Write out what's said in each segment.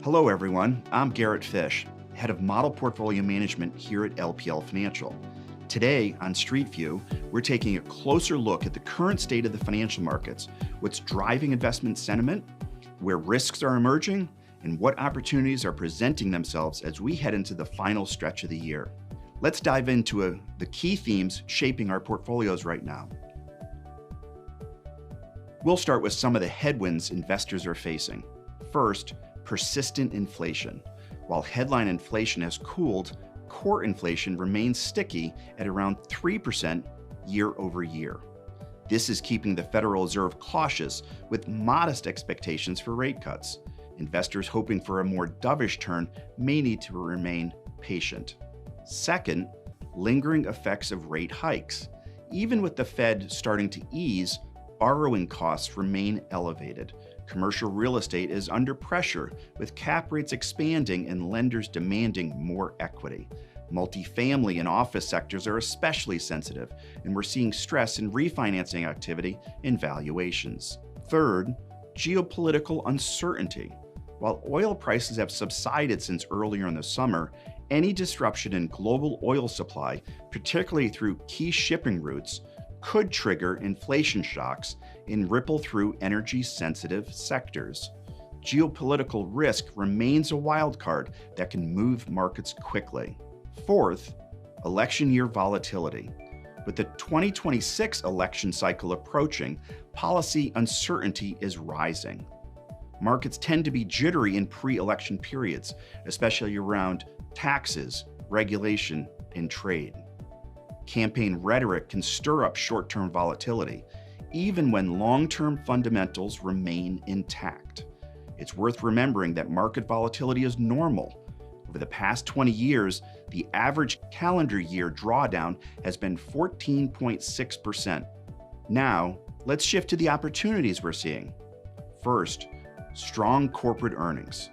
Hello everyone, I'm Garrett Fish, Head of Model Portfolio Management here at LPL Financial. Today on Street View, we're taking a closer look at the current state of the financial markets, what's driving investment sentiment, where risks are emerging, and what opportunities are presenting themselves as we head into the final stretch of the year. Let's dive into the key themes shaping our portfolios right now. We'll start with some of the headwinds investors are facing. First, persistent inflation. While headline inflation has cooled, core inflation remains sticky at around 3% year over year. This is keeping the Federal Reserve cautious with modest expectations for rate cuts. Investors hoping for a more dovish turn may need to remain patient. Second, lingering effects of rate hikes. Even with the Fed starting to ease, borrowing costs remain elevated. Commercial real estate is under pressure, with cap rates expanding and lenders demanding more equity. Multifamily and office sectors are especially sensitive, and we're seeing stress in refinancing activity and valuations. Third, geopolitical uncertainty. While oil prices have subsided since earlier in the summer, any disruption in global oil supply, particularly through key shipping routes, could trigger inflation shocks and ripple through energy-sensitive sectors. Geopolitical risk remains a wild card that can move markets quickly. Fourth, election year volatility. With the 2026 election cycle approaching, policy uncertainty is rising. Markets tend to be jittery in pre-election periods, especially around taxes, regulation, and trade. Campaign rhetoric can stir up short-term volatility, even when long-term fundamentals remain intact. It's worth remembering that market volatility is normal. Over the past 20 years, the average calendar year drawdown has been 14.6%. Now, let's shift to the opportunities we're seeing. First, strong corporate earnings.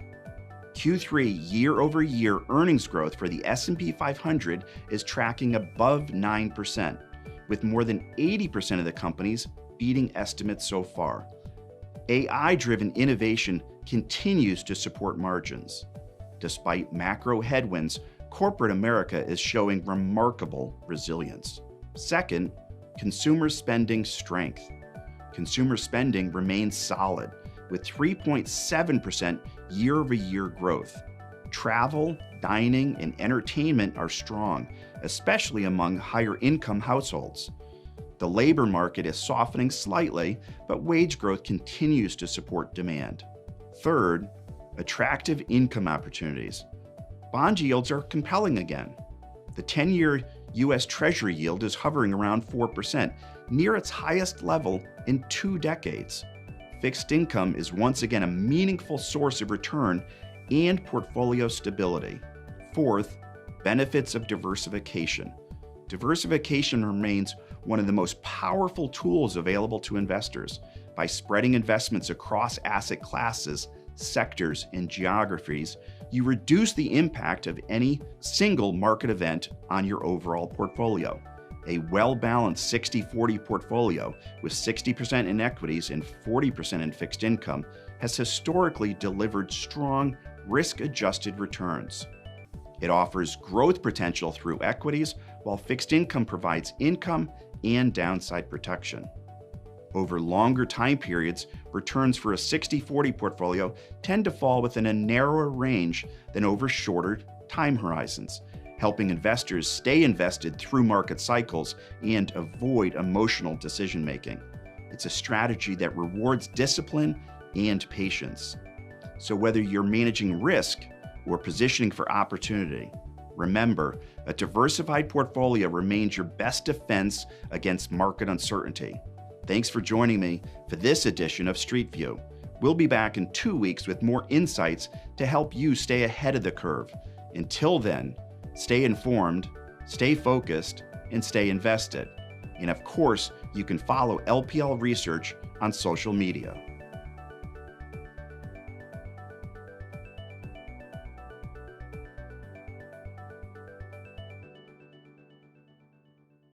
Q3 year-over-year earnings growth for the S&P 500 is tracking above 9%, with more than 80% of the companies beating estimates so far. AI-driven innovation continues to support margins. Despite macro headwinds, corporate America is showing remarkable resilience. Second, consumer spending strength. Consumer spending remains solid, with 3.7% year-over-year growth. Travel, dining, and entertainment are strong, especially among higher-income households. The labor market is softening slightly, but wage growth continues to support demand. Third, attractive income opportunities. Bond yields are compelling again. The 10-year U.S. Treasury yield is hovering around 4%, near its highest level in 2 decades. Fixed income is once again a meaningful source of return and portfolio stability. Fourth, benefits of diversification. Diversification remains one of the most powerful tools available to investors. By spreading investments across asset classes, sectors, and geographies, you reduce the impact of any single market event on your overall portfolio. A well-balanced 60-40 portfolio with 60% in equities and 40% in fixed income has historically delivered strong, risk-adjusted returns. It offers growth potential through equities, while fixed income provides income and downside protection. Over longer time periods, returns for a 60-40 portfolio tend to fall within a narrower range than over shorter time horizons, helping investors stay invested through market cycles and avoid emotional decision-making. It's a strategy that rewards discipline and patience. So whether you're managing risk or positioning for opportunity, remember, a diversified portfolio remains your best defense against market uncertainty. Thanks for joining me for this edition of Street View. We'll be back in 2 weeks with more insights to help you stay ahead of the curve. Until then, stay informed, stay focused, and stay invested. And of course, you can follow LPL Research on social media.